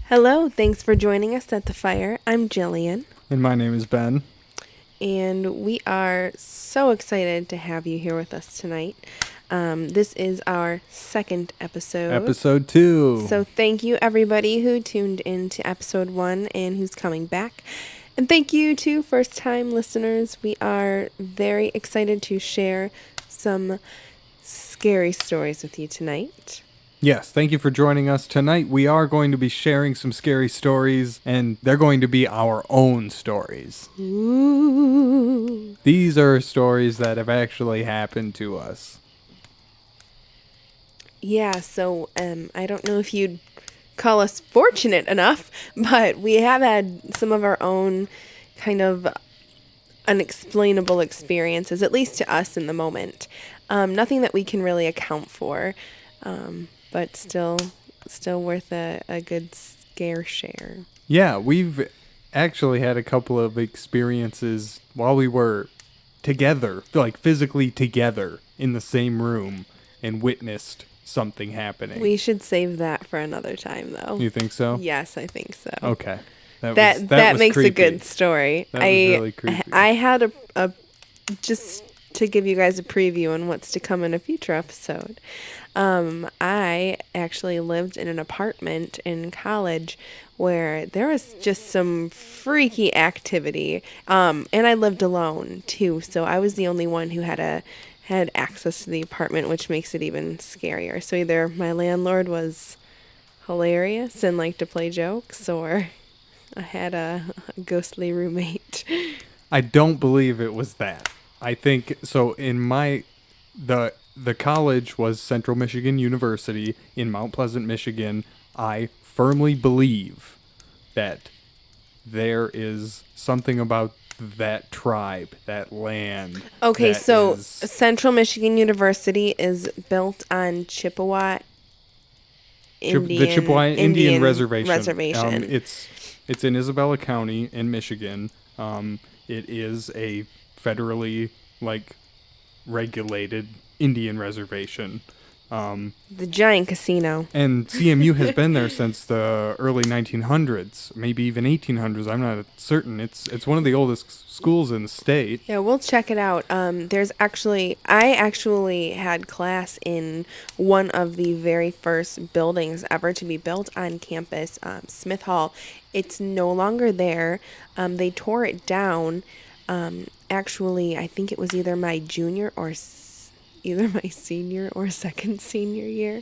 Hello, thanks for joining us at the fire. I'm Jillian. And my name is Ben. And we are so excited to have you here with us tonight. This is our second episode. Episode 2. So thank you everybody who tuned in to episode 1 and who's coming back. And thank you to first-time listeners. We are very excited to share some scary stories with you tonight. Yes, thank you for joining us. Tonight we are going to be sharing some scary stories, and they're going to be our own stories. Ooh. These are stories that have actually happened to us. Yeah, so I don't know if you'd call us fortunate enough, but we have had some of our own kind of unexplainable experiences, at least to us in the moment. Nothing that we can really account for. But still worth a good scare share. Yeah, we've actually had a couple of experiences while we were together, like physically together in the same room, and witnessed something happening. We should save that for another time, though. You think so? Yes, I think so. Okay. That was makes creepy. a good story. That was really creepy. I had a just to give you guys a preview on what's to come in a future episode. I actually lived in an apartment in college where there was just some freaky activity. And I lived alone too, so I was the only one who had access to the apartment, which makes it even scarier. So either my landlord was hilarious and liked to play jokes, or I had a ghostly roommate. I don't believe it was that. I think so. In the college was Central Michigan University in Mount Pleasant, Michigan. I firmly believe that there is something about that tribe, that land. Okay, so Central Michigan University is built on Chippewa the Chippewa Indian Reservation. It's in Isabella County in Michigan. It is a federally regulated Indian reservation. The giant casino. And CMU has been there since the early 1900s, maybe even 1800s. I'm not certain. It's one of the oldest schools in the state. Yeah, we'll check it out. I actually had class in one of the very first buildings ever to be built on campus, Smith Hall. It's no longer there. They tore it down. Actually, I think it was either my senior or second senior year,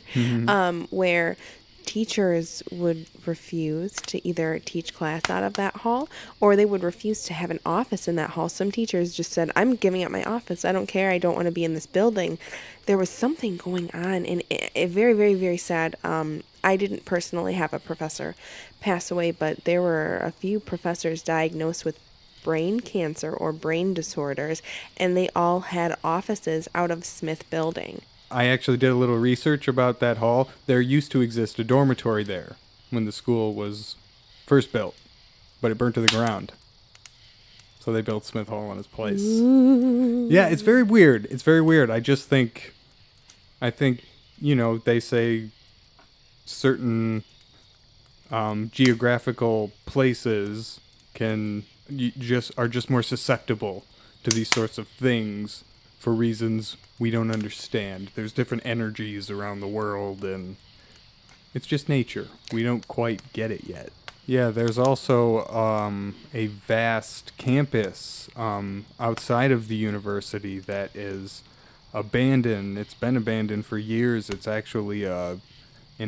where teachers would refuse to either teach class out of that hall, or they would refuse to have an office in that hall. Some teachers just said, I'm giving up my office. I don't care. I don't want to be in this building. There was something going on, and it very, very, very sad. I didn't personally have a professor pass away, but there were a few professors diagnosed with brain cancer or brain disorders, and they all had offices out of Smith Building. I actually did a little research about that hall. There used to exist a dormitory there when the school was first built, but it burnt to the ground. So they built Smith Hall on its place. Ooh. Yeah, it's very weird. I think, they say certain geographical places are just more susceptible to these sorts of things for reasons we don't understand. There's different energies around the world, and it's just nature. We don't quite get it yet. Yeah, there's also a vast campus outside of the university that is abandoned. It's been abandoned for years. It's actually an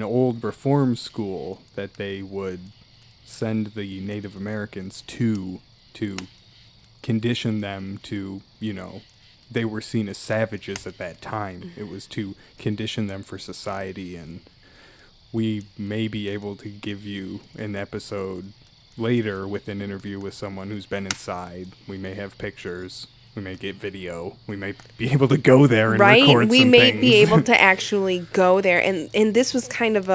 old reform school that they would send the Native Americans to condition them to, they were seen as savages at that time. It was to condition them for society, and we may be able to give you an episode later with an interview with someone who's been inside. We may have pictures. We may get video. We might be able to go there and right? record We some may things. be able to actually go there, and this was kind of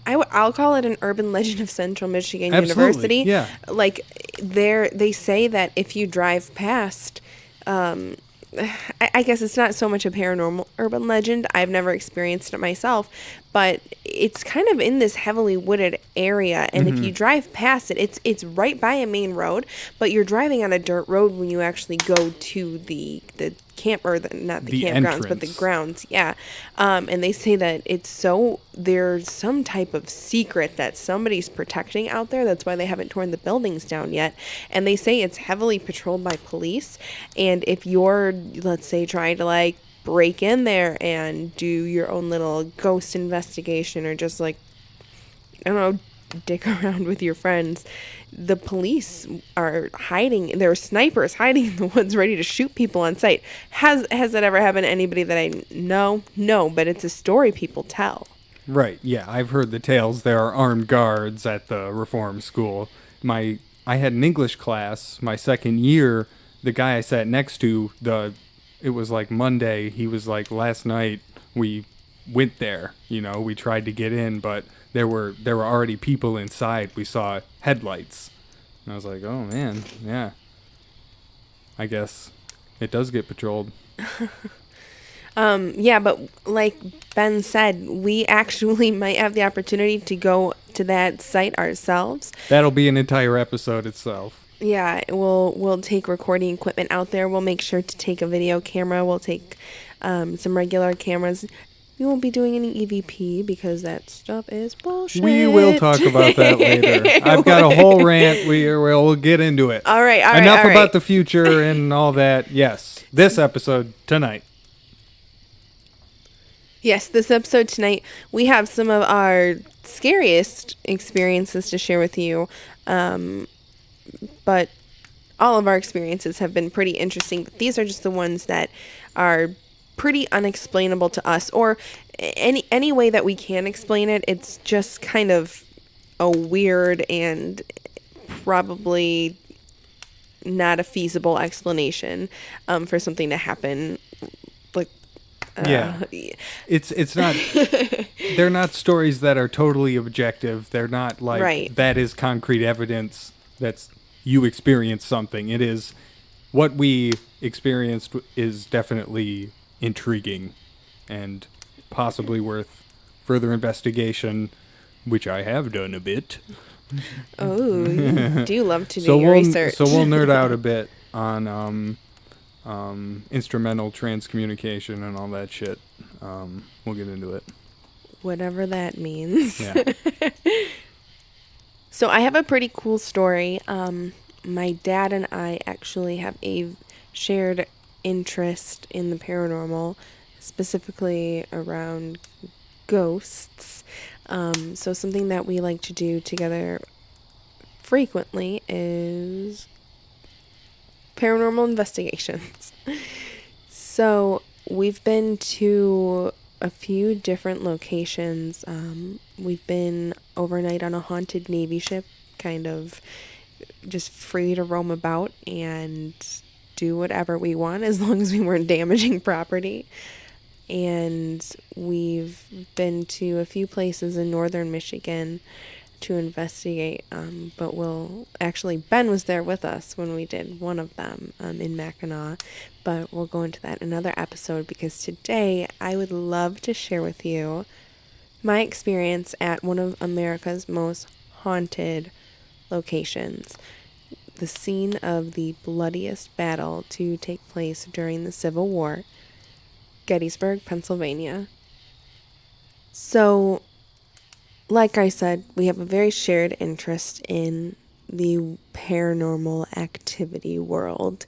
I'll call it an urban legend of Central Michigan Absolutely, University. yeah. Like they say that if you drive past, I guess it's not so much a paranormal urban legend. I've never experienced it myself, but it's kind of in this heavily wooded area. And if you drive past it, it's right by a main road, but you're driving on a dirt road when you actually go to the camp, or not the campgrounds, but the grounds. Yeah. And they say that there's some type of secret that somebody's protecting out there. That's why they haven't torn the buildings down yet. And they say it's heavily patrolled by police. And if you're, let's say, trying to like break in there and do your own little ghost investigation, or just like, I don't know, dick around with your friends, the police are hiding. There are snipers hiding in the woods ready to shoot people on sight. Has that ever happened to anybody that I know? No, but it's a story people tell. Right, yeah, I've heard the tales. There are armed guards at the reform school. I had an English class my second year. The guy I sat next to, it was like Monday. He was like, last night we went there. We tried to get in, but there were already people inside. We saw headlights. And I was like, oh man, yeah. I guess it does get patrolled. Yeah, but like Ben said, we actually might have the opportunity to go to that site ourselves. That'll be an entire episode itself. Yeah, we'll take recording equipment out there. We'll make sure to take a video camera. We'll take some regular cameras. We won't be doing any EVP because that stuff is bullshit. We will talk about that later. I've got a whole rant. We'll get into it. All right. Enough about the future and all that. Yes, this episode tonight. Yes, this episode tonight, we have some of our scariest experiences to share with you. But all of our experiences have been pretty interesting. But these are just the ones that are pretty unexplainable to us, or any way that we can explain it. It's just kind of a weird and probably not a feasible explanation for something to happen. Like, yeah, it's not. They're not stories that are totally objective. They're not like right. That is concrete evidence that's you experienced something. It is what we experienced is definitely intriguing and possibly worth further investigation, which I have done a bit. Oh, you do love to do your research. So we'll nerd out a bit on instrumental transcommunication and all that shit. We'll get into it. Whatever that means. Yeah. So I have a pretty cool story. My dad and I actually have a shared interest in the paranormal, specifically around ghosts. So something that we like to do together frequently is paranormal investigations. So we've been to a few different locations. We've been overnight on a haunted Navy ship, kind of just free to roam about and do whatever we want as long as we weren't damaging property. And we've been to a few places in northern Michigan to investigate, but Ben was there with us when we did one of them in Mackinac, but we'll go into that in another episode, because today I would love to share with you my experience at one of America's most haunted locations, the scene of the bloodiest battle to take place during the Civil War, Gettysburg, Pennsylvania. So, like I said, we have a very shared interest in the paranormal activity world,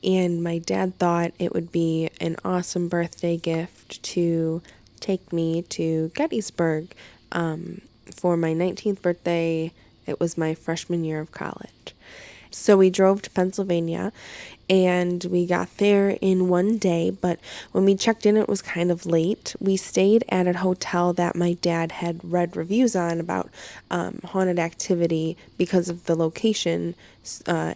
and my dad thought it would be an awesome birthday gift to take me to Gettysburg for my 19th birthday. It was my freshman year of college. So we drove to Pennsylvania, and we got there in one day, but when we checked in, it was kind of late. We stayed at a hotel that my dad had read reviews on about haunted activity because of the location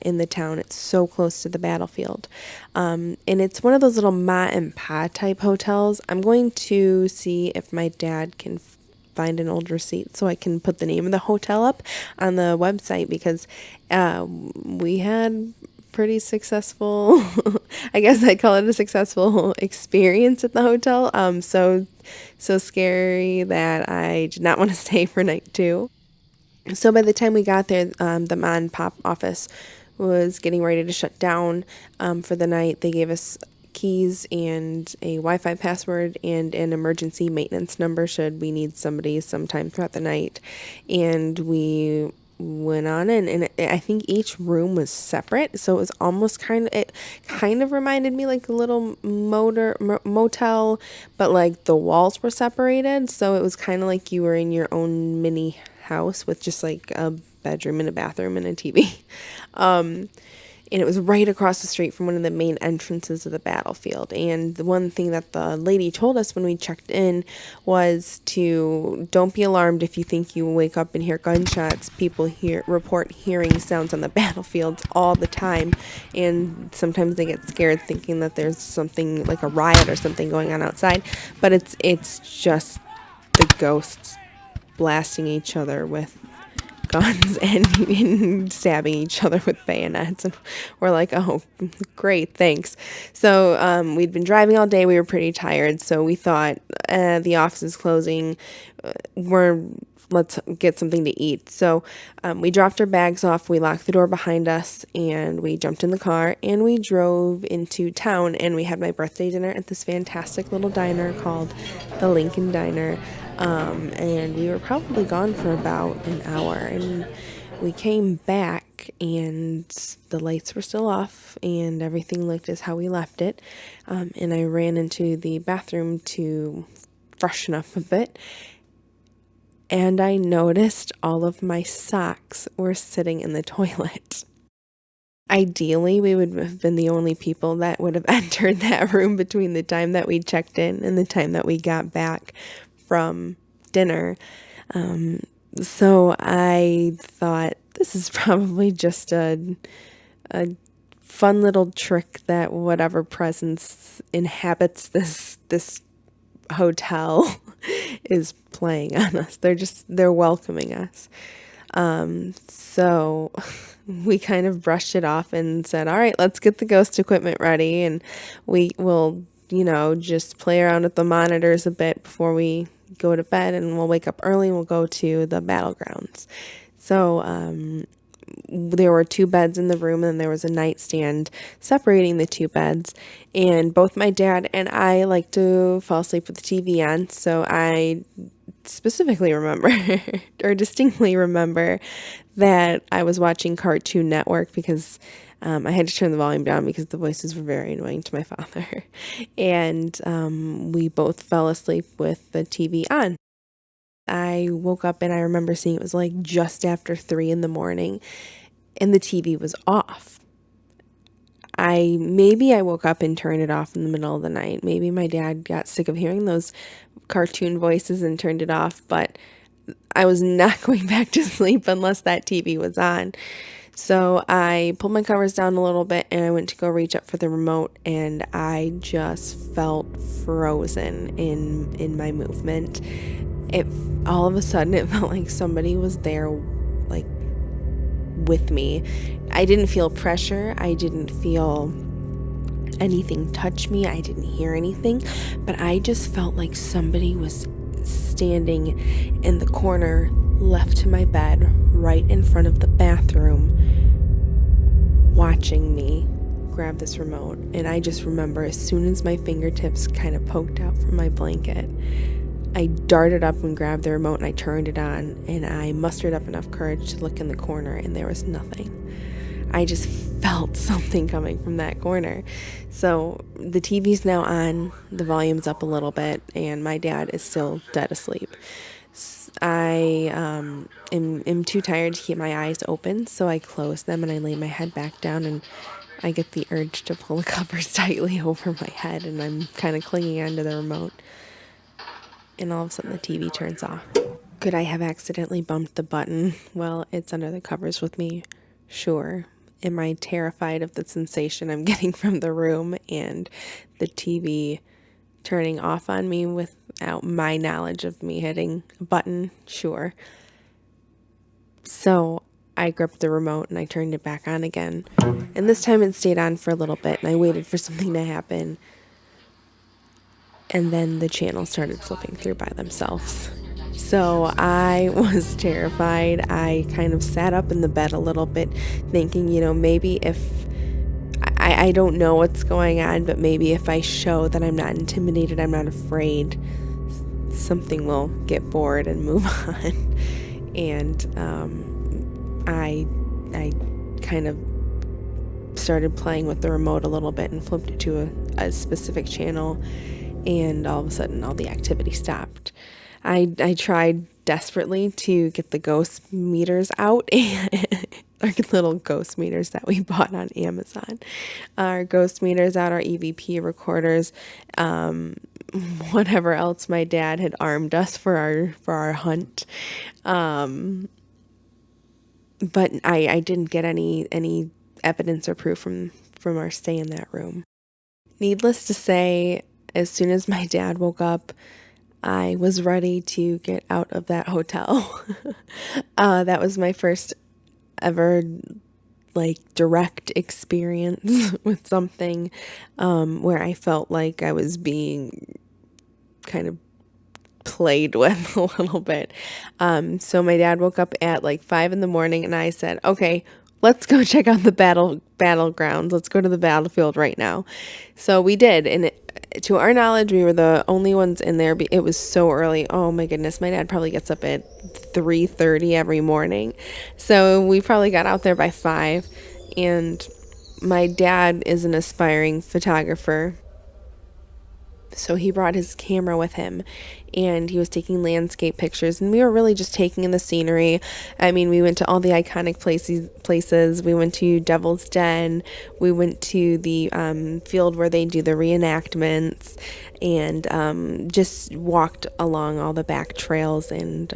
in the town. It's so close to the battlefield. And it's one of those little ma and pa type hotels. I'm going to see if my dad can find an old receipt so I can put the name of the hotel up on the website, because we had pretty successful I guess I'd call it a successful experience at the hotel. So scary that I did not want to stay for night 2. So by the time we got there, the mom and pop office was getting ready to shut down for the night. They gave us keys and a Wi-Fi password and an emergency maintenance number should we need somebody sometime throughout the night. And we went on in, and I think each room was separate, so it was almost it kind of reminded me like a little motel, but like the walls were separated, so it was kind of like you were in your own mini house with just like a bedroom and a bathroom and a TV. And it was right across the street from one of the main entrances of the battlefield. And the one thing that the lady told us when we checked in was to don't be alarmed if you think you wake up and hear gunshots. People report hearing sounds on the battlefields all the time. And sometimes they get scared thinking that there's something like a riot or something going on outside. But it's just the ghosts blasting each other with guns and stabbing each other with bayonets, and we're like, oh great, thanks. So we'd been driving all day, we were pretty tired, so we thought the office is closing, let's get something to eat. So we dropped our bags off, we locked the door behind us, and we jumped in the car and we drove into town, and we had my birthday dinner at this fantastic little diner called the Lincoln Diner. And we were probably gone for about an hour, and we came back and the lights were still off and everything looked as how we left it. And I ran into the bathroom to freshen up a bit, and I noticed all of my socks were sitting in the toilet. Ideally, we would have been the only people that would have entered that room between the time that we checked in and the time that we got back from dinner. So I thought this is probably just a fun little trick that whatever presence inhabits this hotel is playing on us. They're welcoming us. So we kind of brushed it off and said, all right, let's get the ghost equipment ready, and we will, just play around with the monitors a bit before we go to bed, and we'll wake up early and we'll go to the battlegrounds. So there were 2 beds in the room, and there was a nightstand separating the 2 beds, and both my dad and I like to fall asleep with the TV on, so I specifically remember or distinctly remember that I was watching Cartoon Network because I had to turn the volume down because the voices were very annoying to my father. And we both fell asleep with the TV on. I woke up and I remember seeing it was like just after 3 in the morning and the TV was off. Maybe I woke up and turned it off in the middle of the night. Maybe my dad got sick of hearing those cartoon voices and turned it off, but I was not going back to sleep unless that TV was on. So I pulled my covers down a little bit and I went to go reach up for the remote, and I just felt frozen in my movement. All of a sudden it felt like somebody was there, like, with me. I didn't feel pressure. I didn't feel anything touch me. I didn't hear anything, but I just felt like somebody was standing in the corner left to my bed right in front of the bathroom watching me grab this remote. And I just remember as soon as my fingertips kind of poked out from my blanket, I darted up and grabbed the remote and I turned it on, and I mustered up enough courage to look in the corner, and there was nothing. I just felt something coming from that corner. So the TV's now on, the volume's up a little bit, and my dad is still dead asleep. I am too tired to keep my eyes open, so I close them and I lay my head back down and I get the urge to pull the covers tightly over my head, and I'm kind of clinging onto the remote. And all of a sudden the TV turns off. Could I have accidentally bumped the button? Well, it's under the covers with me. Sure. Am I terrified of the sensation I'm getting from the room and the TV turning off on me without my knowledge of me hitting a button? Sure. So I gripped the remote and I turned it back on again. And this time it stayed on for a little bit, and I waited for something to happen. And then the channels started flipping through by themselves. So I was terrified. I kind of sat up in the bed a little bit thinking, maybe if I don't know what's going on, but maybe if I show that I'm not intimidated, I'm not afraid, something will get bored and move on. And I kind of started playing with the remote a little bit and flipped it to a specific channel, and all of a sudden all the activity stopped. I tried desperately to get the ghost meters out, our little ghost meters that we bought on Amazon. Our ghost meters out, our EVP recorders, whatever else my dad had armed us for our hunt. But I didn't get any evidence or proof from our stay in that room. Needless to say, as soon as my dad woke up, I was ready to get out of that hotel. That was my first ever direct experience with something where I felt like I was being kind of played with a little bit. So my dad woke up at 5 a.m, and I said, okay, let's go check out the battlegrounds. Let's go to the battlefield right now. So we did, and to our knowledge, we were the only ones in there. It was so early. Oh my goodness, my dad probably gets up at 3:30 every morning. So we probably got out there by 5, and my dad is an aspiring photographer. So he brought his camera with him, and he was taking landscape pictures, and we were really just taking in the scenery. I mean, we went to all the iconic places. We went to Devil's Den. We went to the field where they do the reenactments, and just walked along all the back trails, and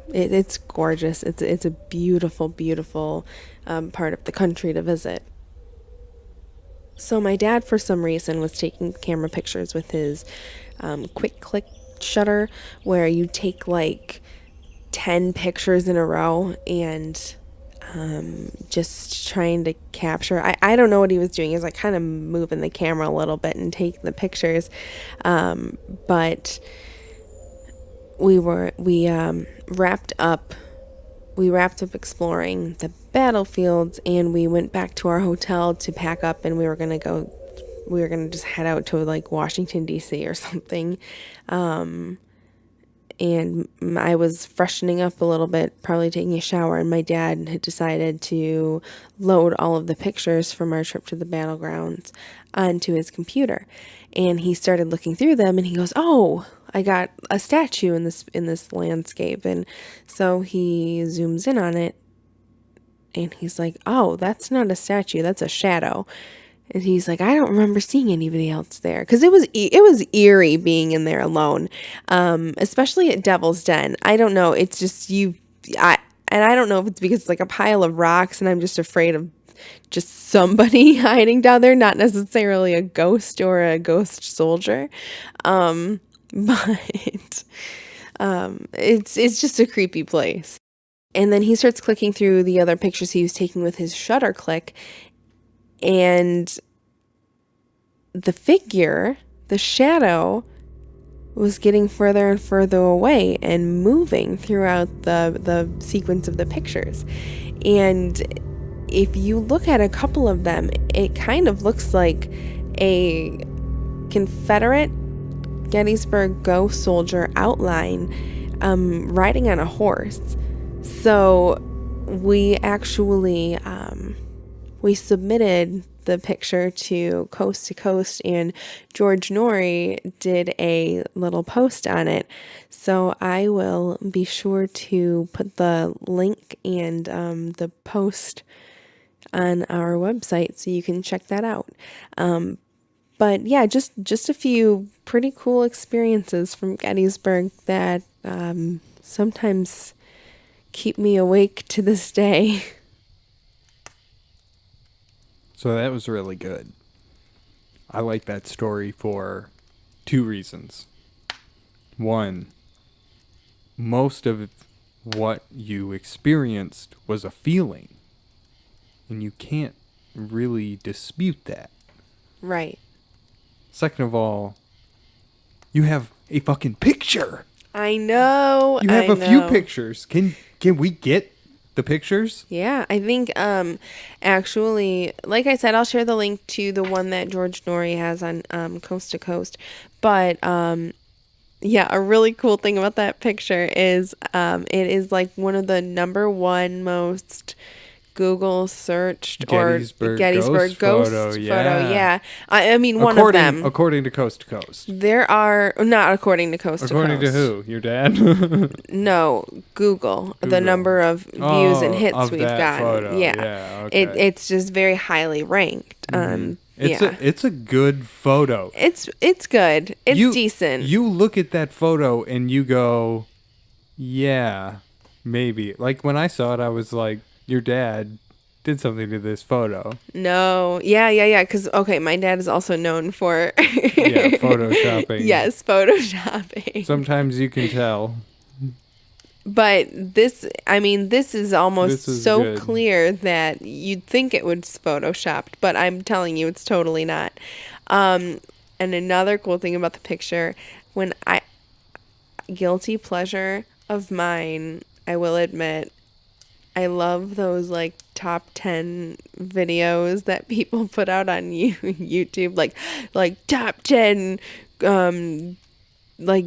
it's gorgeous. It's a beautiful, beautiful part of the country to visit. So my dad, for some reason, was taking camera pictures with his quick click shutter, where you take 10 pictures in a row, and just trying to capture. I don't know what he was doing. He was kind of moving the camera a little bit and taking the pictures. But we wrapped up exploring the battlefields, and we went back to our hotel to pack up, and we were going to just head out to Washington DC or something. And I was freshening up a little bit, probably taking a shower, and my dad had decided to load all of the pictures from our trip to the battlegrounds onto his computer. And he started looking through them, and he goes, "Oh, I got a statue in this landscape." And so he zooms in on it, and he's like, "Oh, that's not a statue, that's a shadow." And he's like, "I don't remember seeing anybody else there," because it was eerie being in there alone, especially at Devil's Den. I don't know. It's just I don't know if it's because it's a pile of rocks, and I'm just afraid of just somebody hiding down there, not necessarily a ghost or a ghost soldier, but it's just a creepy place. And then he starts clicking through the other pictures he was taking with his shutter click, and the shadow, was getting further and further away and moving throughout the sequence of the pictures. And if you look at a couple of them, it kind of looks like a Confederate Gettysburg Ghost soldier outline riding on a horse. So we actually we submitted the picture to Coast, and George Norrie did a little post on it. So I will be sure to put the link and the post on our website, so you can check that out. But yeah, just a few pretty cool experiences from Gettysburg that sometimes keep me awake to this day. So that was really good. I like that story for 2 reasons. One, most of what you experienced was a feeling, and you can't really dispute that. Right. Second of all, you have a fucking picture. I know. You have a few pictures. Can we get the pictures? Yeah, I think actually, like I said, I'll share the link to the one that George Norrie has on Coast to Coast. But yeah, a really cool thing about that picture is it is like one of the #1 most Google searched Gettysburg Gettysburg Ghost photo. Yeah. I mean, one of them. According to Coast to Coast. There are, not according to Coast to Coast. According to who? Your dad? No, Google. The number of views and hits of we've that gotten. Photo. Yeah. Okay. It's just very highly ranked. It's a good photo. It's good. It's decent. You look at that photo and you go, yeah, maybe. Like when I saw it, I was like, your dad did something to this photo. No. Yeah. Because, okay, my dad is also known for... photoshopping. Yes, photoshopping. Sometimes you can tell. But this is almost so good. clear that you'd think it was photoshopped, but I'm telling you, it's totally not. And another cool thing about the picture, guilty pleasure of mine, I will admit, I love those like top 10 videos that people put out on YouTube, like top 10, like,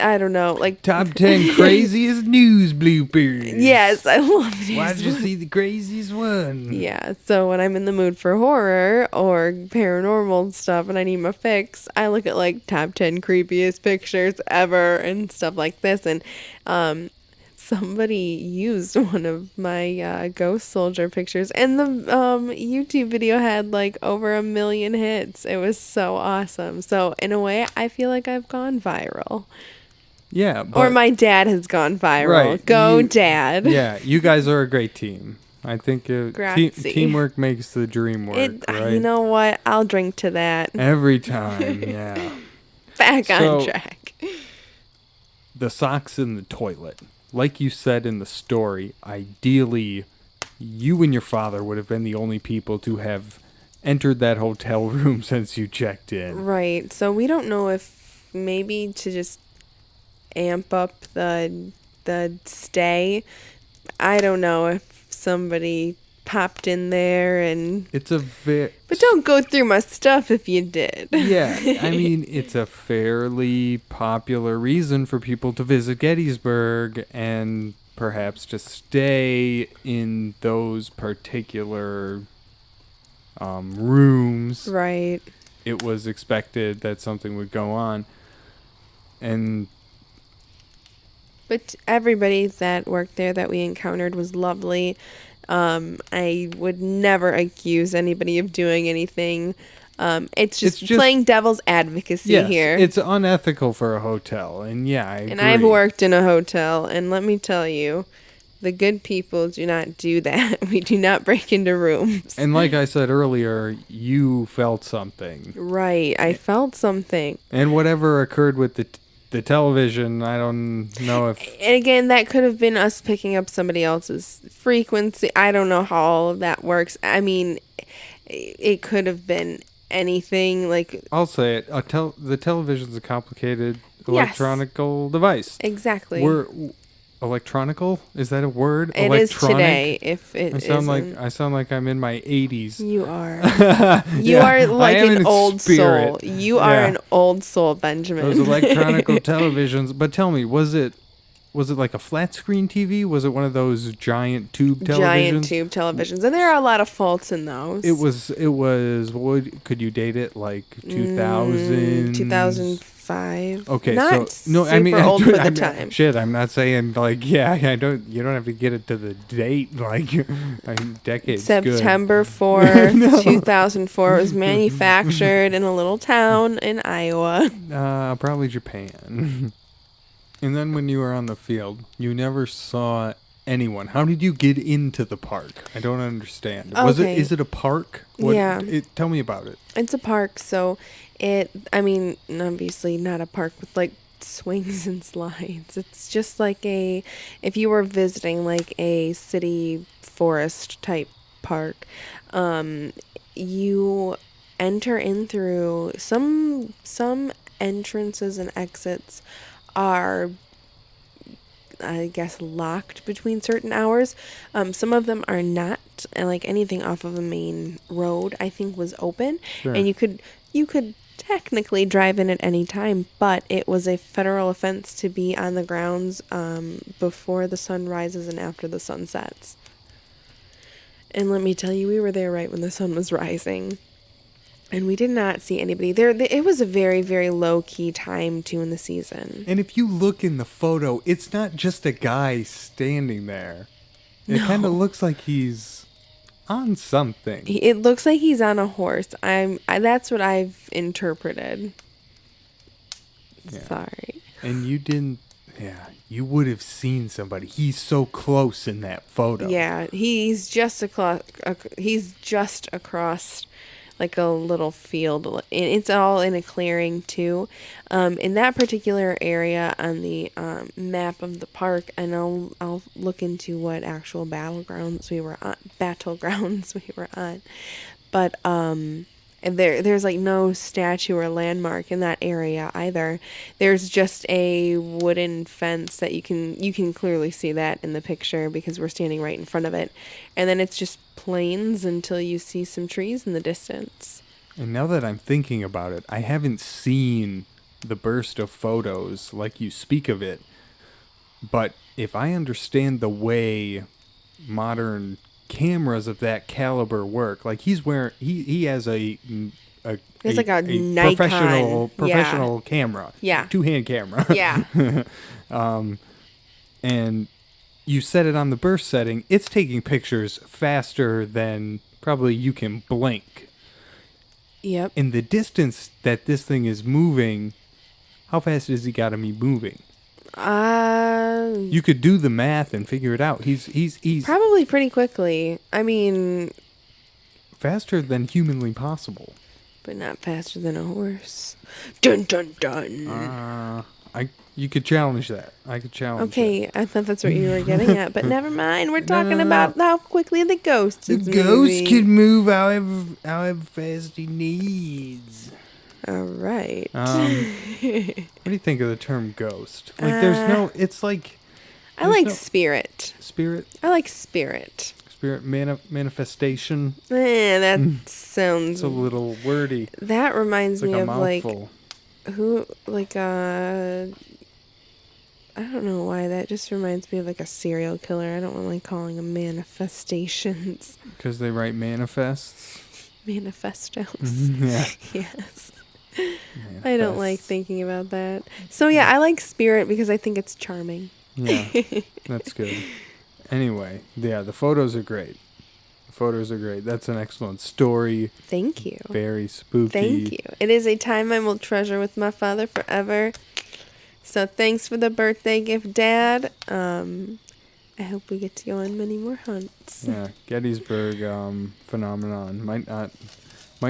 I don't know, like top 10 craziest news bloopers. Yes, I love these. Why did you see the craziest one? Yeah, so when I'm in the mood for horror or paranormal stuff and I need my fix, I look at like top 10 creepiest pictures ever and stuff like this. And somebody used one of my ghost soldier pictures, and the YouTube video had like over 1 million hits. It was so awesome. So in a way, I feel like I've gone viral. Yeah. Or my dad has gone viral. Right, Go, Dad. Yeah, you guys are a great team. I think teamwork makes the dream work, right? You know what? I'll drink to that. Every time, yeah. Back on track. The socks in the toilet. Like you said in the story, ideally, you and your father would have been the only people to have entered that hotel room since you checked in. Right. So we don't know if maybe to just amp up the stay. I don't know if somebody popped in there and... But don't go through my stuff if you did. Yeah, I mean, it's a fairly popular reason for people to visit Gettysburg and perhaps to stay in those particular rooms. Right. It was expected that something would go on. But everybody that worked there that we encountered was lovely. I would never accuse anybody of doing anything. It's just playing devil's advocacy here. It's unethical for a hotel, and yeah, I agree. And I've worked in a hotel, and let me tell you, the good people do not do that. We do not break into rooms. And like I said earlier, you felt something. Right, I felt something. And whatever occurred with the television, I don't know if... And again, that could have been us picking up somebody else's frequency. I don't know how all of that works. I mean, it could have been anything. Like, I'll say it. The television's a complicated electronical device. Exactly. Electronical? Is that a word? It is today, if it isn't. I sound like I'm in my 80s. You are. You are like an old soul. You are an old soul, Benjamin. Those electronical televisions. But tell me, was it like a flat screen TV? Was it one of those giant tube televisions? Giant tube televisions. And there are a lot of faults in those. It was could you date it like 2000? 2004. 5. Okay, Not so no, super I mean, old for the time. Shit, I'm not saying like, yeah, I don't. You don't have to get it to the date, like, I mean, decades. September 4th, 2004. It was manufactured in a little town in Iowa. Probably Japan. And then when you were on the field, you never saw anyone. How did you get into the park? I don't understand. Okay. Is it a park? Yeah. Tell me about it. It's a park, so obviously not a park with like swings and slides. It's just like if you were visiting like a city forest type park, you enter in through some entrances and exits are, I guess, locked between certain hours. Some of them are not, and like anything off of a main road, I think, was open, Sure. and you could technically drive in at any time, but it was a federal offense to be on the grounds before the sun rises and after the sun sets. And let me tell you, we were there right when the sun was rising. And we did not see anybody there. It was a very, very low-key time, too, in the season. And if you look in the photo, it's not just a guy standing there. It kind of looks like he's on something. It looks like he's on a horse. That's what I've interpreted. Yeah. Sorry. And you didn't... Yeah, you would have seen somebody. He's so close in that photo. Yeah, he's just across like a little field. It's all in a clearing too. In that particular area on the map of the park, and I'll look into what actual battlegrounds we were on. But there's like no statue or landmark in that area either. There's just a wooden fence that you can clearly see that in the picture because we're standing right in front of it. And then it's just plains until you see some trees in the distance. And now that I'm thinking about it, I haven't seen the burst of photos like you speak of it. But if I understand the way modern cameras of that caliber work, like he has a Nikon professional camera. Yeah. 2-hand camera. Yeah. And you set it on the burst setting, it's taking pictures faster than probably you can blink. Yep. In the distance that this thing is moving, how fast has he got to be moving? You could do the math and figure it out. He's probably pretty quickly. I mean, faster than humanly possible. But not faster than a horse. Dun dun dun. You could challenge that. I could challenge Okay, I thought that's what you were getting at, but never mind. We're talking about how quickly the ghost is moving. The ghost can move however fast he needs. All right. What do you think of the term ghost? Like, there's no... It's like... I like spirit. Spirit? I like spirit. Spirit manifestation. That sounds... It's a little wordy. That reminds me of, mouthful. I don't know why. That just reminds me of, like, a serial killer. I don't want to, like, calling them manifestations. Because they write manifests? Manifestos. Yeah. Yes. Manifest. I don't like thinking about that. So, yeah, I like spirit because I think it's charming. Yeah, that's good. Anyway, yeah, the photos are great. That's an excellent story. Thank you. Very spooky. Thank you. It is a time I will treasure with my father forever. So thanks for the birthday gift, Dad. I hope we get to go on many more hunts. Yeah, Gettysburg phenomenon might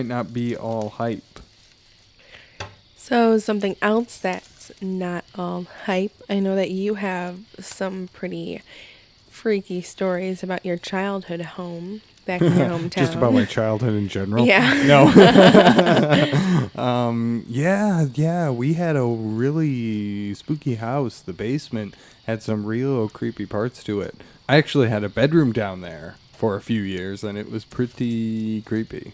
not be all hype. So something else that's not all hype. I know that you have some pretty freaky stories about your childhood home back in your hometown. Just about my childhood in general? Yeah. No. Yeah. We had a really spooky house. The basement had some real creepy parts to it. I actually had a bedroom down there for a few years, and it was pretty creepy.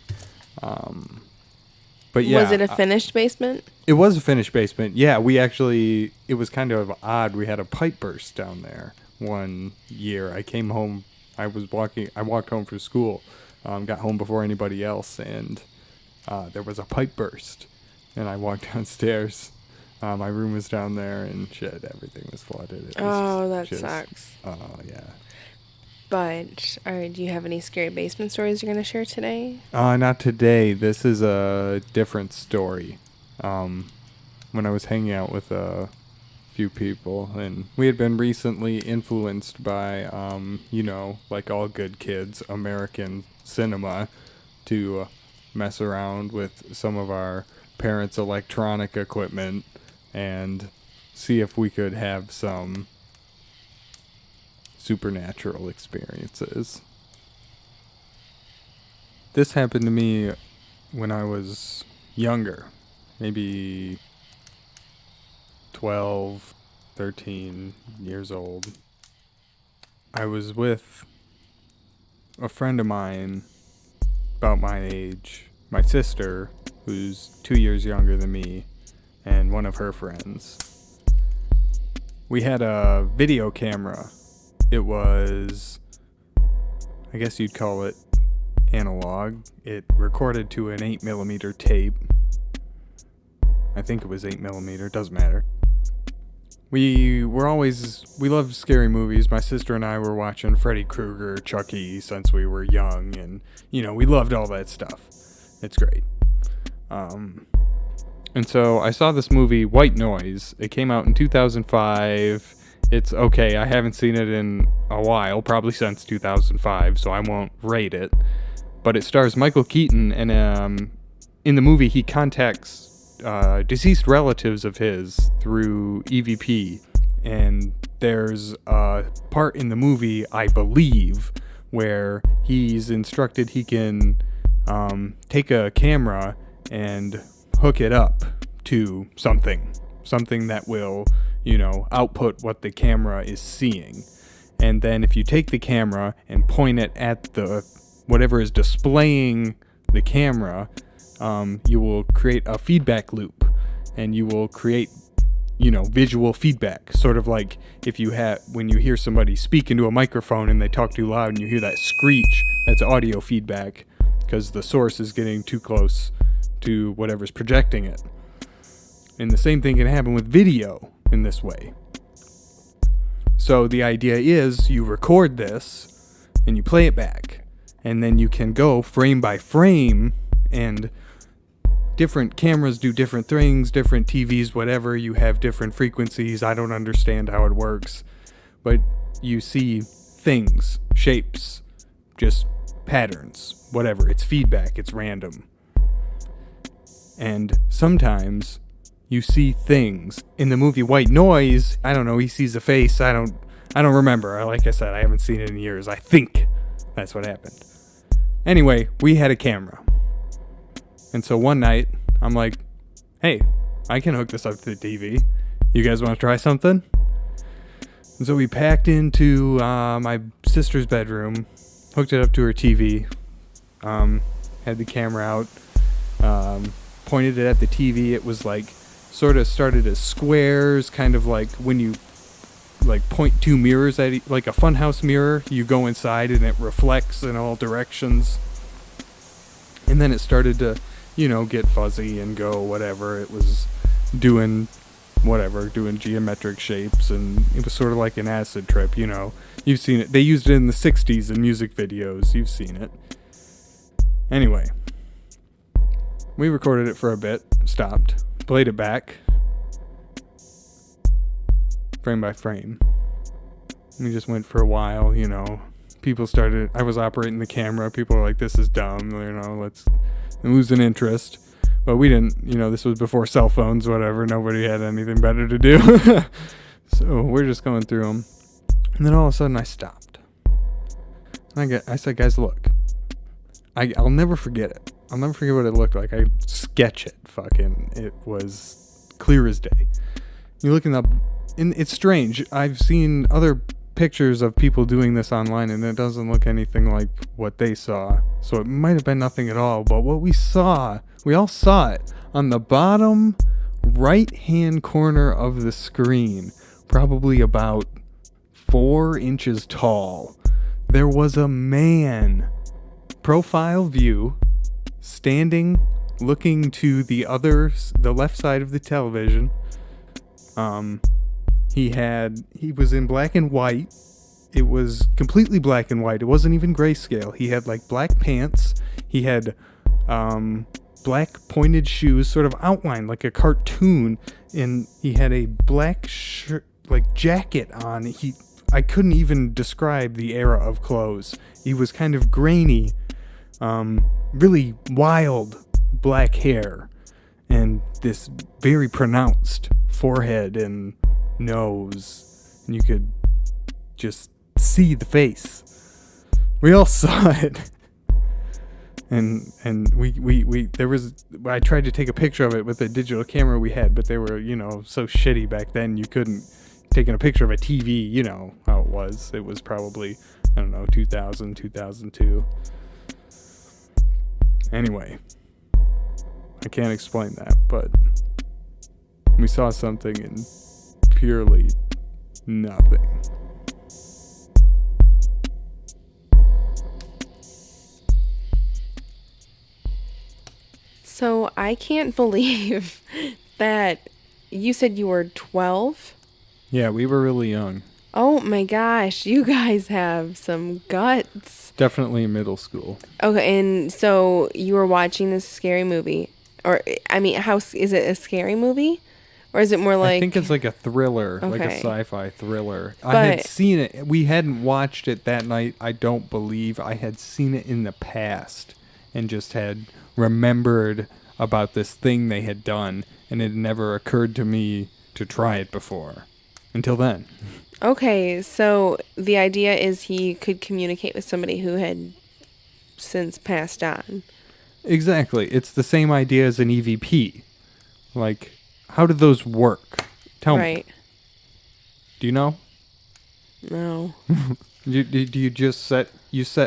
But yeah. Was it a finished basement? It was a finished basement. Yeah, it was kind of odd. We had a pipe burst down there one year. I came home. I walked home from school, got home before anybody else, and there was a pipe burst. And I walked downstairs My room was down there and shit. Everything was flooded. That sucks. Oh, yeah. But, do you have any scary basement stories you're going to share today? Not today. This is a different story. When I was hanging out with a few people, and we had been recently influenced by, like all good kids, American cinema, to mess around with some of our parents' electronic equipment and see if we could have some supernatural experiences. This happened to me when I was younger, maybe 12, 13 years old. I was with a friend of mine about my age, my sister, who's 2 years younger than me, and one of her friends. We had a video camera. It was, I guess you'd call it analog. It recorded to an 8mm tape. I think it was 8mm, doesn't matter. We loved scary movies. My sister and I were watching Freddy Krueger, Chucky since we were young, and, we loved all that stuff. It's great. And so I saw this movie, White Noise. It came out in 2005. It's okay, I haven't seen it in a while, probably since 2005, so I won't rate it. But it stars Michael Keaton, and in the movie he contacts deceased relatives of his through EVP. And there's a part in the movie, I believe, where he's instructed he can take a camera and hook it up to something that will, output what the camera is seeing. And then if you take the camera and point it at the whatever is displaying the camera, you will create a feedback loop, and you will create, visual feedback. Sort of like when you hear somebody speak into a microphone and they talk too loud and you hear that screech, that's audio feedback because the source is getting too close to whatever's projecting it. And the same thing can happen with video in this way. So the idea is you record this and you play it back, and then you can go frame by frame, and different cameras do different things, different TVs, whatever, you have different frequencies. I don't understand how it works, but you see things, shapes, just patterns, whatever. It's feedback, it's random. And sometimes you see things. In the movie White Noise, I don't know, he sees a face. I don't remember. Like I said, I haven't seen it in years. I think that's what happened. Anyway, we had a camera. And so one night, I'm like, hey, I can hook this up to the TV. You guys want to try something? And so we packed into my sister's bedroom, hooked it up to her TV, had the camera out, pointed it at the TV. It was like, sort of started as squares, kind of like when you point two mirrors at like a funhouse mirror, you go inside and it reflects in all directions. And then it started to, get fuzzy and go whatever. It was doing geometric shapes, and it was sort of like an acid trip, You've seen it. They used it in the 60s in music videos. You've seen it. Anyway, we recorded it for a bit, stopped, played it back, frame by frame. We just went for a while, I was operating the camera. People were like, this is dumb, let's lose an interest. But we didn't, this was before cell phones, whatever. Nobody had anything better to do. So we're just going through them. And then all of a sudden I stopped. I said, guys, look, I'll never forget it. I'll never forget what it looked like. I sketch it. It was clear as day. You're looking up, and it's strange. I've seen other pictures of people doing this online, and it doesn't look anything like what they saw. So it might have been nothing at all. But what we all saw it on the bottom right-hand corner of the screen, probably about 4 inches tall. There was a man, profile view, standing, looking to the left side of the television, He was in black and white. It was completely black and white. It wasn't even grayscale. He had like black pants. He had black pointed shoes, sort of outlined like a cartoon, and he had a black shirt, like jacket on. I couldn't even describe the era of clothes. He was kind of grainy, really wild black hair, and this very pronounced forehead and nose, and you could just see the face. We all saw it. And I tried to take a picture of it with the digital camera we had, but they were, so shitty back then you couldn't taking a picture of a TV, you know how it was. It was probably, 2000, 2002. Anyway, I can't explain that, but we saw something in purely nothing. So I can't believe that you said you were 12. Yeah, we were really young. Oh my gosh, you guys have some guts. Definitely middle school. Okay, and so you were watching this scary movie. Or, how is it a scary movie? Or is it more like... I think it's like a thriller, like a sci-fi thriller. I had seen it. We hadn't watched it that night, I don't believe. I had seen it in the past and just had remembered about this thing they had done, and it never occurred to me to try it before. Until then. Okay, so the idea is he could communicate with somebody who had since passed on. Exactly. It's the same idea as an EVP. Like, how did those work? Tell me. Do you know? No. Do you just set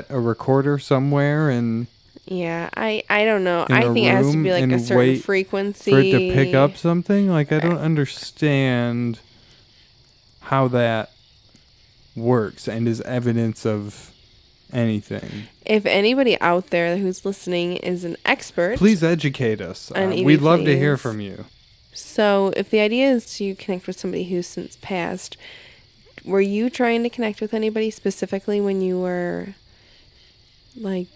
a recorder somewhere and... Yeah, I don't know. I think it has to be like a certain frequency. For it to pick up something? Like, I don't understand how that works and is evidence of anything. If anybody out there who's listening is an expert, please educate us. We'd love to hear from you. So if the idea is to connect with somebody who's since passed, were you trying to connect with anybody specifically when you were like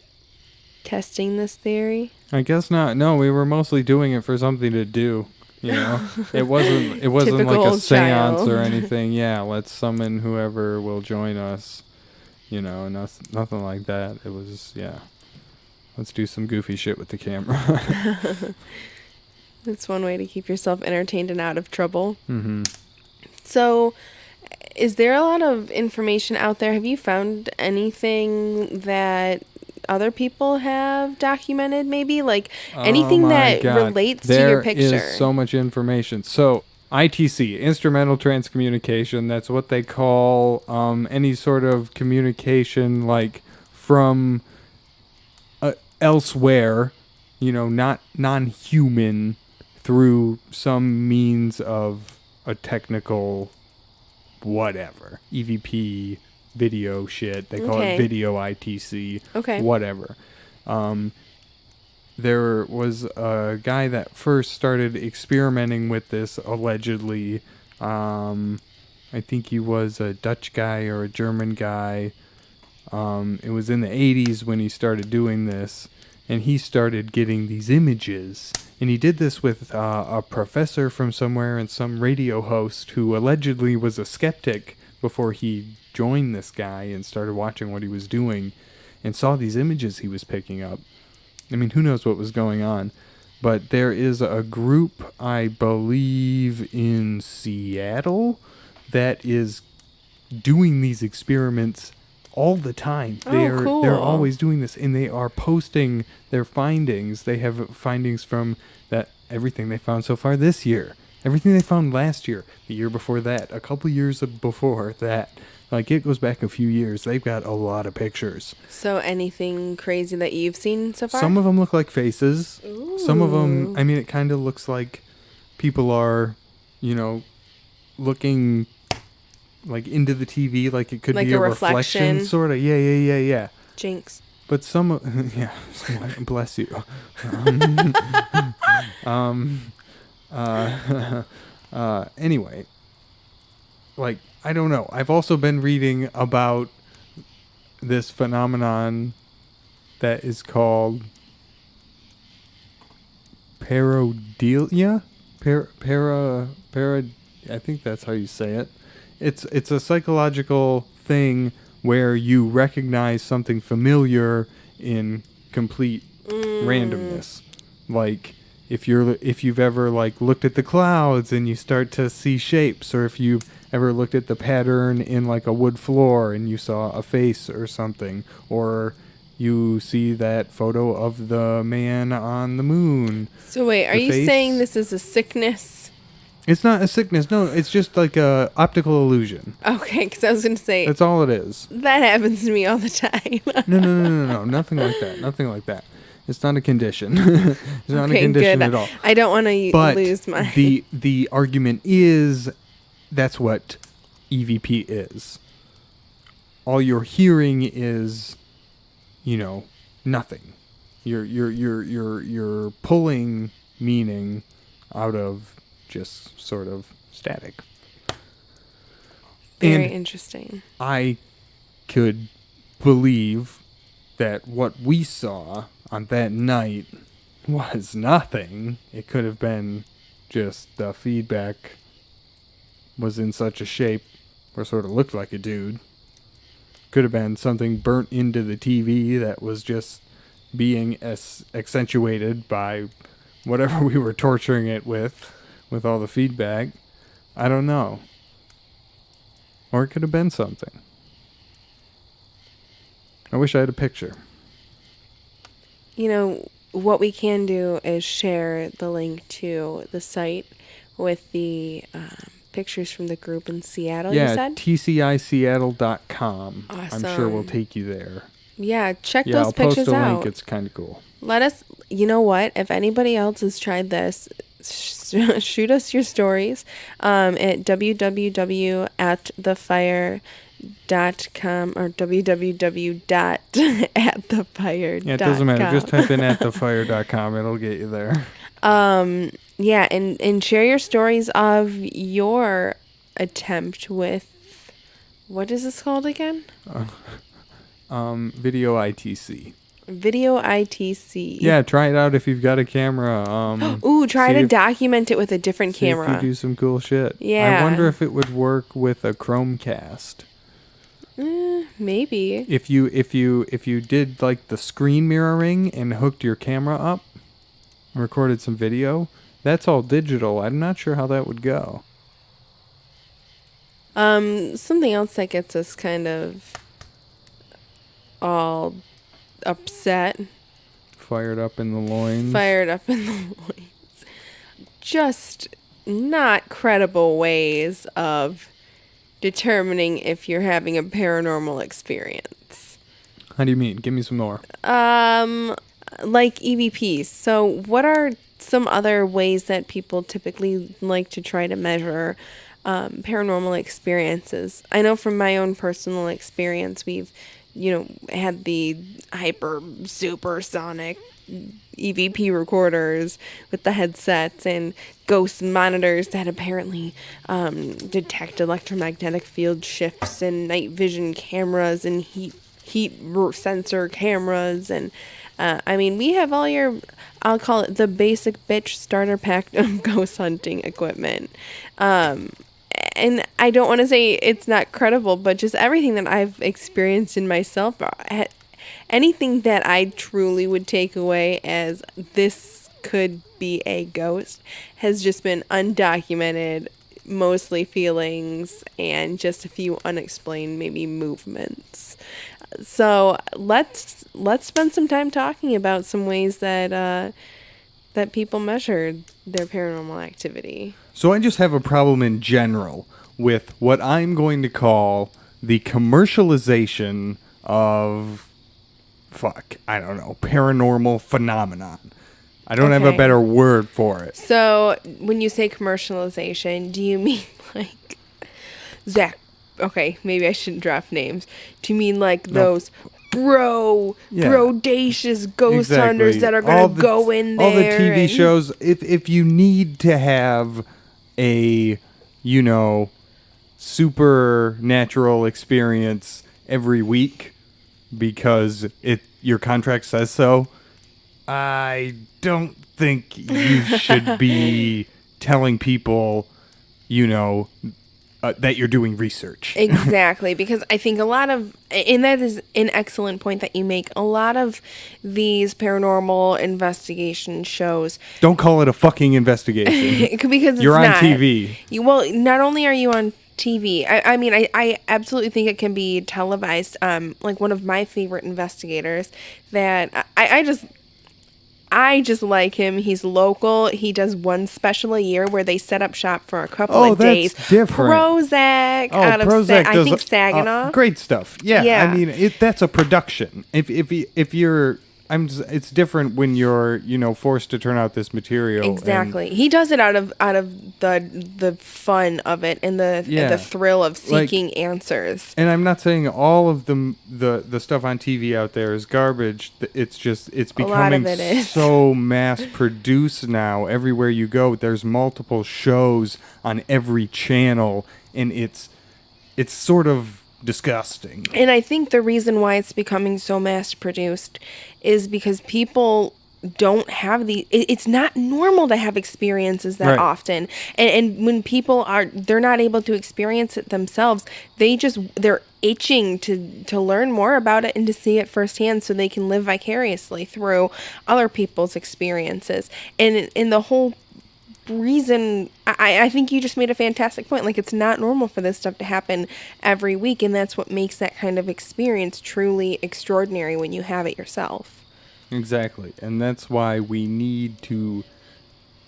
testing this theory? I guess not. No, we were mostly doing it for something to do. It wasn't like a seance or anything. Yeah, let's summon whoever will join us. Nothing like that. It was, let's do some goofy shit with the camera. That's one way to keep yourself entertained and out of trouble. Mm-hmm. So, is there a lot of information out there? Have you found anything that other people have documented, maybe? Like, anything that relates to your picture? There is so much information. So, ITC, instrumental transcommunication, that's what they call any sort of communication, like, from elsewhere, not non-human, through some means of a technical whatever. EVP, video shit. They call it video ITC. Okay. Whatever. There was a guy that first started experimenting with this, allegedly. I think he was a Dutch guy or a German guy. It was in the 80s when he started doing this. And he started getting these images. And he did this with a professor from somewhere and some radio host who allegedly was a skeptic before he joined this guy and started watching what he was doing and saw these images he was picking up. I mean, who knows what was going on. But there is a group, I believe, in Seattle that is doing these experiments all the time. Cool. They're always doing this, and they are posting their findings. They have findings from everything they found so far this year, everything they found last year, the year before that, a couple years before that. Like, it goes back a few years. They've got a lot of pictures. So anything crazy that you've seen so far? Some of them look like faces. Ooh. Some of them, it kind of looks like people are, looking like into the TV, like it could be a reflection, sort of. Yeah. Jinx. But some, yeah, bless you. Anyway, like, I don't know. I've also been reading about this phenomenon that is called pareidolia. I think that's how you say it. It's a psychological thing where you recognize something familiar in complete randomness. Like if you've ever like looked at the clouds and you start to see shapes, or if you've ever looked at the pattern in like a wood floor and you saw a face or something, or you see that photo of the man on the moon. So wait, are you saying this is a sickness? It's not a sickness. No, it's just like a optical illusion. Okay, because I was going to say... That's all it is. That happens to me all the time. No. Nothing like that. Nothing like that. It's not a condition. It's not a condition at all. I don't want to lose my... the argument is that's what EVP is. All you're hearing is, nothing. You're pulling meaning out of just sort of static. Very interesting. I could believe that what we saw on that night was nothing. It could have been just the feedback was in such a shape or sort of looked like a dude. Could have been something burnt into the TV that was just being accentuated by whatever we were torturing it with all the feedback. I don't know. Or it could have been something. I wish I had a picture. What we can do is share the link to the site with the pictures from the group in Seattle, you said? tciseattle.com. Awesome. I'm sure we'll take you there. Yeah, check those pictures out. I'll post a link. It's kind of cool. Let us, you know what? If anybody else has tried this, shoot us your stories at www.atthefire.com or www.atthefire.com. Yeah, it doesn't matter. Just type in atthefire.com. It'll get you there. Yeah, and share your stories of your attempt with, what is this called again? Video ITC. Video ITC. Yeah, try it out if you've got a camera. Try to document it with a different camera. If you do some cool shit. Yeah. I wonder if it would work with a Chromecast. Maybe. If you did like the screen mirroring and hooked your camera up, recorded some video, that's all digital. I'm not sure how that would go. Something else that gets us kind of all upset. Fired up in the loins. Just not credible ways of determining if you're having a paranormal experience. How do you mean? Give me some more. Like EVPs. So what are some other ways that people typically like to try to measure paranormal experiences? I know from my own personal experience, we've had the hyper supersonic EVP recorders with the headsets and ghost monitors that apparently detect electromagnetic field shifts, and night vision cameras and heat sensor cameras. And we have all your, I'll call it the basic bitch starter pack of ghost hunting equipment. And I don't want to say it's not credible, but just everything that I've experienced in myself, anything that I truly would take away as this could be a ghost has just been undocumented, mostly feelings and just a few unexplained maybe movements. So let's spend some time talking about some ways that that people measured their paranormal activity. So I just have a problem in general with what I'm going to call the commercialization of, paranormal phenomenon. I don't have a better word for it. So when you say commercialization, do you mean like Zach? Okay, maybe I shouldn't drop names. Do you mean like those brodacious ghost hunters that are going to go in there? All the TV shows, if you need to have a, supernatural experience every week because your contract says so, I don't think you should be telling people, that you're doing research. Exactly, because I think a lot of, and that is an excellent point that you make, a lot of these paranormal investigation shows. Don't call it a fucking investigation. Because you're it's on TV. Well, not only are you on TV, I mean, I absolutely think it can be televised. Like one of my favorite investigators that I just like him. He's local. He does one special a year where they set up shop for a couple of days. That's different. Prozac out of I think Saginaw. Great stuff. Yeah. I mean, that's a production. If you're, it's different when you're, forced to turn out this material. Exactly. He does it out of the fun of it and the thrill of seeking answers. And I'm not saying all of the stuff on TV out there is garbage. It's just it's becoming so mass produced now. Everywhere you go, there's multiple shows on every channel, and it's sort of disgusting. And I think the reason why it's becoming so mass produced is because people don't have it's not normal to have experiences that often. And when people they're not able to experience it themselves, they're itching to learn more about it and to see it firsthand so they can live vicariously through other people's experiences. And in the whole reason, I think you just made a fantastic point. Like, it's not normal for this stuff to happen every week, and that's what makes that kind of experience truly extraordinary when you have it yourself. Exactly. And that's why we need to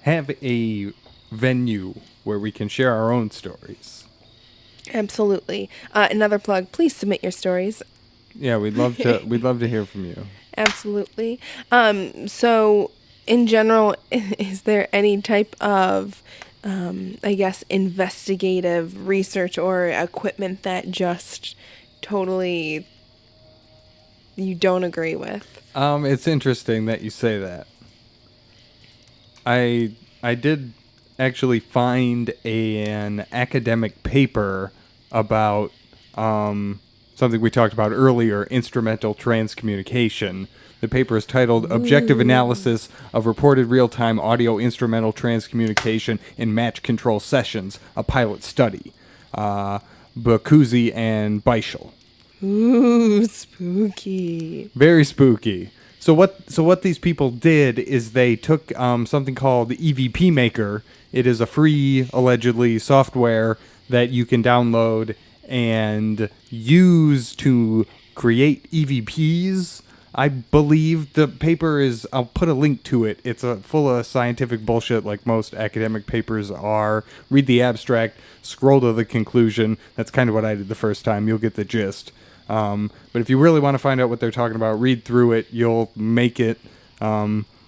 have a venue where we can share our own stories. Absolutely. Another plug, please submit your stories. Yeah, we'd love to hear from you. Absolutely. So in general, is there any type of, investigative research or equipment that just totally you don't agree with? It's interesting that you say that. I did actually find an academic paper about something we talked about earlier, instrumental transcommunication. The paper is titled Objective Analysis of Reported Real-Time Audio Instrumental Transcommunication in Match Control Sessions, a Pilot Study. Bacuzzi and Beischel. Ooh, spooky. Very spooky. So what these people did is they took something called EVP Maker. It is a free, allegedly, software that you can download and use to create EVPs. I believe the paper is, I'll put a link to it. It's full of scientific bullshit like most academic papers are. Read the abstract, scroll to the conclusion. That's kind of what I did the first time. You'll get the gist. But if you really want to find out what they're talking about, read through it. You'll make it.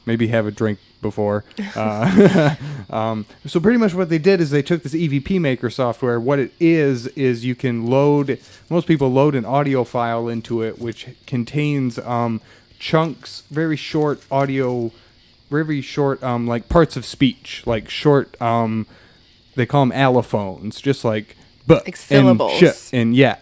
Maybe have a drink before. So pretty much what they did is they took this EVP Maker software. What it is you can most people load an audio file into it, which contains chunks, very short audio, very short, like parts of speech, like short, they call them allophones, just like but like syllables. And shit and yeah.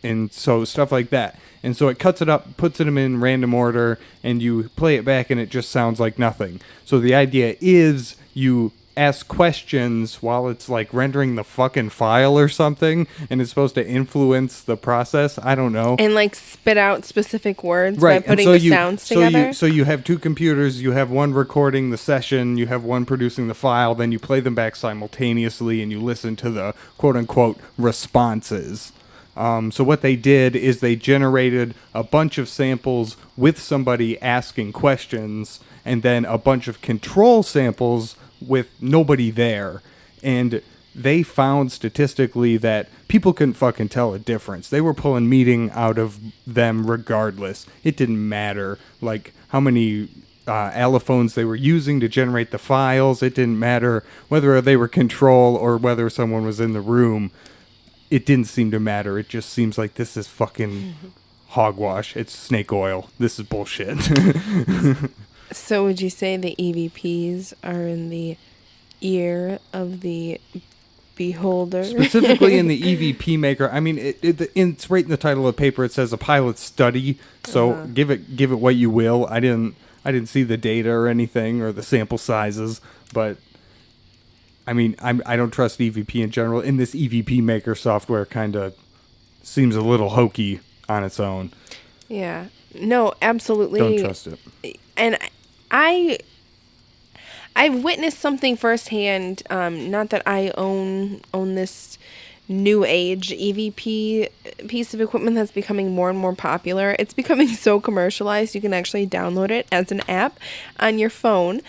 And so stuff like that. And so it cuts it up, puts them in random order, and you play it back, and it just sounds like nothing. So the idea is you ask questions while it's like rendering the fucking file or something, and it's supposed to influence the process. I don't know. And like spit out specific words by putting the sounds together. So you have two computers. You have one recording the session. You have one producing the file. Then you play them back simultaneously, and you listen to the quote-unquote responses. So what they did is they generated a bunch of samples with somebody asking questions and then a bunch of control samples with nobody there. And they found statistically that people couldn't fucking tell a difference. They were pulling meaning out of them regardless. It didn't matter, like, how many allophones they were using to generate the files. It didn't matter whether they were control or whether someone was in the room. It didn't seem to matter. It just seems like this is fucking hogwash. It's snake oil. This is bullshit. So would you say the EVPs are in the ear of the beholder. Specifically in the EVP maker, I mean, it's right in the title of the paper. It says a pilot study, so give it what you will. I didn't see the data or anything or the sample sizes, but I mean, I don't trust EVP in general. And this EVP maker software kind of seems a little hokey on its own. Yeah. No, absolutely. Don't trust it. And I've witnessed something firsthand. Not that I own this new age EVP piece of equipment that's becoming more and more popular. It's becoming so commercialized. You can actually download it as an app on your phone,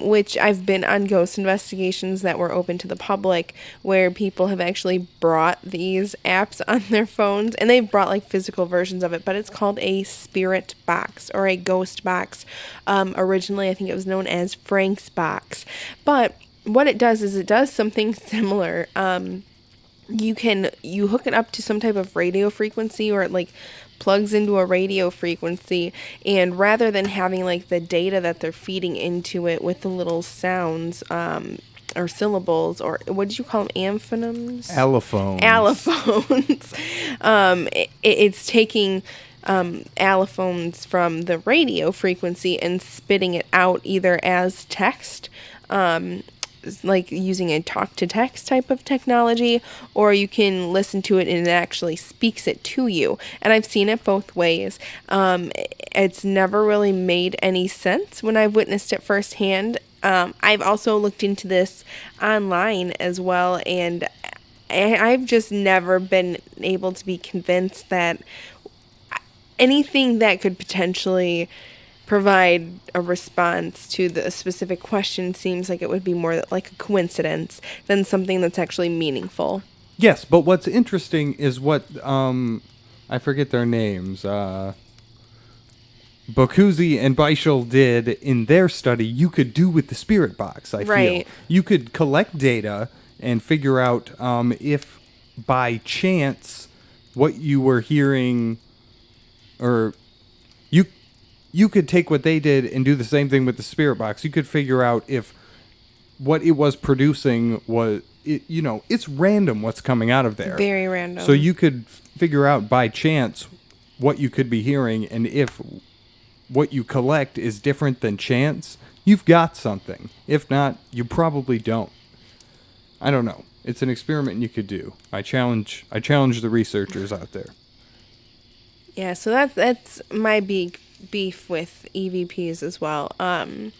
which I've been on ghost investigations that were open to the public where people have actually brought these apps on their phones, and they've brought like physical versions of it, but it's called a spirit box or a ghost box. Originally, I think it was known as Frank's box, but what it does is it does something similar. You hook it up to some type of radio frequency, or it like plugs into a radio frequency, and rather than having like the data that they're feeding into it with the little sounds or syllables, or what did you call them, amphonums? Allophones. It's taking allophones from the radio frequency and spitting it out either as text, like using a talk-to-text type of technology, or you can listen to it and it actually speaks it to you. And I've seen it both ways. It's never really made any sense when I've witnessed it firsthand. I've also looked into this online as well, and I've just never been able to be convinced that anything that could potentially provide a response to the specific question seems like it would be more like a coincidence than something that's actually meaningful. Yes, but what's interesting is what I forget their names. Bokuzi and Beischel did in their study. You could do with the spirit box. I feel you could collect data and figure out if by chance what you were hearing, or you could take what they did and do the same thing with the spirit box. You could figure out if what it was producing was, it's random what's coming out of there. Very random. So you could figure out by chance what you could be hearing, and if what you collect is different than chance, you've got something. If not, you probably don't. I don't know. It's an experiment you could do. I challenge the researchers out there. Yeah, so that's my big beef with EVPs as well. And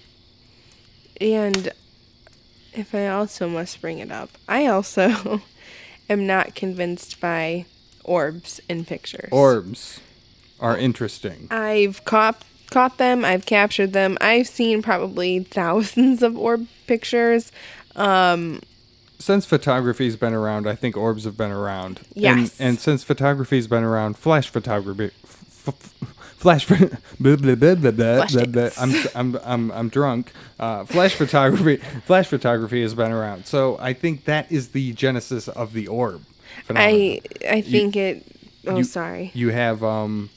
if I also must bring it up, I also am not convinced by orbs in pictures. Orbs are interesting. I've caught them. I've captured them. I've seen probably thousands of orb pictures. Since photography's been around, I think orbs have been around. Yes. And since photography's been around, flash photography. I'm drunk. Flash photography has been around. So I think that is the genesis of the orb phenomenon. I think sorry. You have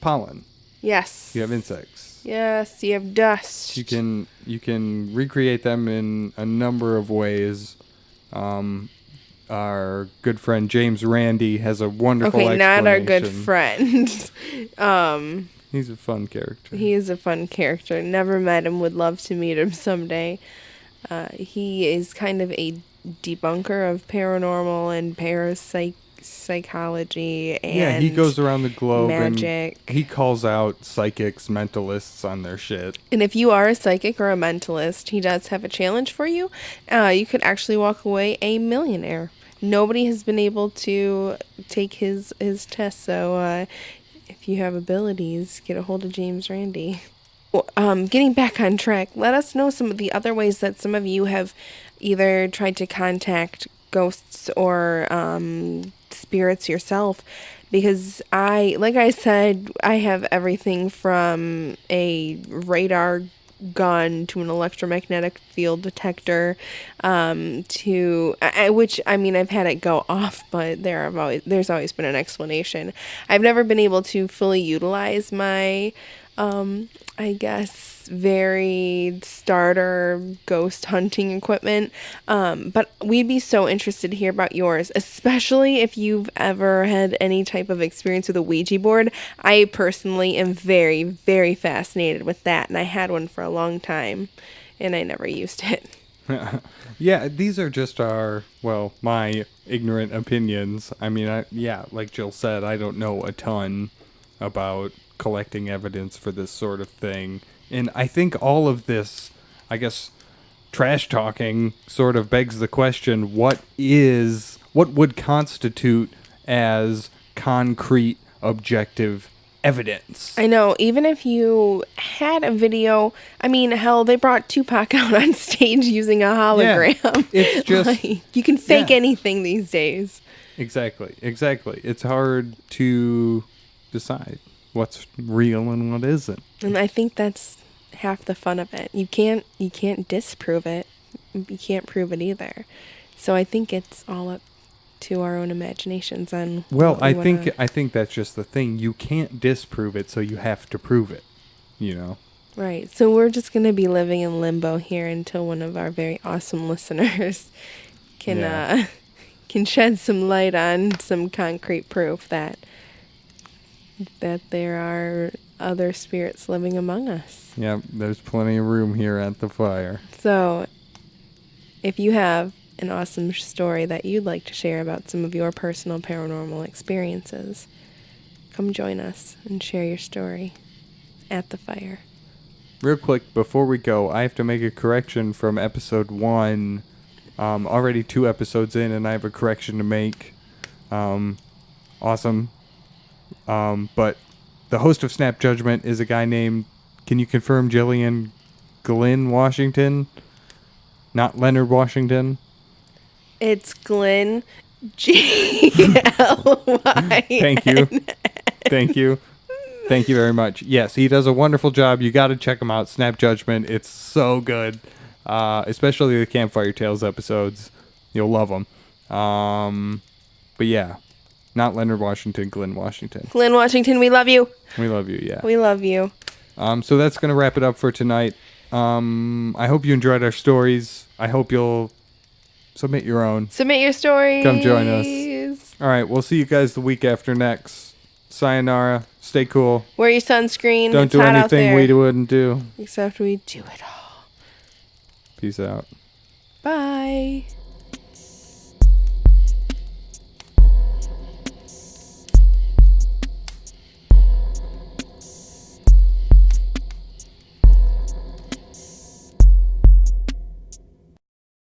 pollen. Yes. You have insects. Yes, you have dust. You can recreate them in a number of ways. Our good friend James Randi has a wonderful explanation. Not our good friend. He's a fun character. He is a fun character. Never met him. Would love to meet him someday. He is kind of a debunker of paranormal and parapsychology and he goes around the globe magic. And he calls out psychics, mentalists on their shit. And if you are a psychic or a mentalist, he does have a challenge for you. You could actually walk away a millionaire. Nobody has been able to take his test, so if you have abilities, get a hold of James Randi. Well, getting back on track, let us know some of the other ways that some of you have either tried to contact ghosts or spirits yourself, because like I said, I have everything from a radar gun to an electromagnetic field detector, to which I mean I've had it go off, but there's always been an explanation. I've never been able to fully utilize my I guess, varied starter ghost hunting equipment. But we'd be so interested to hear about yours, especially if you've ever had any type of experience with a Ouija board. I personally am very, very fascinated with that, and I had one for a long time, and I never used it. Yeah, these are just my ignorant opinions. I mean, like Jill said, I don't know a ton about collecting evidence for this sort of thing. And I think all of this, I guess, trash talking sort of begs the question, what would constitute as concrete, objective evidence? I know, even if you had a video, I mean, hell, they brought Tupac out on stage using a hologram. Yeah, it's just... like, you can fake anything these days. Exactly. It's hard to decide what's real and what isn't. And I think that's half the fun of it. You can't disprove it. You can't prove it either. So I think it's all up to our own imaginations on. Well, I think that's just the thing. You can't disprove it, so you have to prove it. You know. Right. So we're just going to be living in limbo here until one of our very awesome listeners can shed some light on some concrete proof that there are other spirits living among us. Yeah, there's plenty of room here at the fire. So, if you have an awesome story that you'd like to share about some of your personal paranormal experiences, come join us and share your story at the fire. Real quick, before we go, I have to make a correction from episode 1. Already 2 episodes in, and I have a correction to make. Awesome. But the host of Snap Judgment is a guy named, can you confirm, Jillian Glenn Washington? Not Leonard Washington? It's Glenn G-L-Y-N. Thank you. Thank you very much. Yes, he does a wonderful job. You got to check him out. Snap Judgment. It's so good. Especially the Campfire Tales episodes. You'll love them. But yeah. Not Leonard Washington, Glenn Washington. Glenn Washington, we love you. We love you, yeah. We love you. So that's going to wrap it up for tonight. I hope you enjoyed our stories. I hope you'll submit your own. Submit your stories. Come join us. All right, we'll see you guys the week after next. Sayonara. Stay cool. Wear your sunscreen. Don't do anything we wouldn't do. Except we do it all. Peace out. Bye.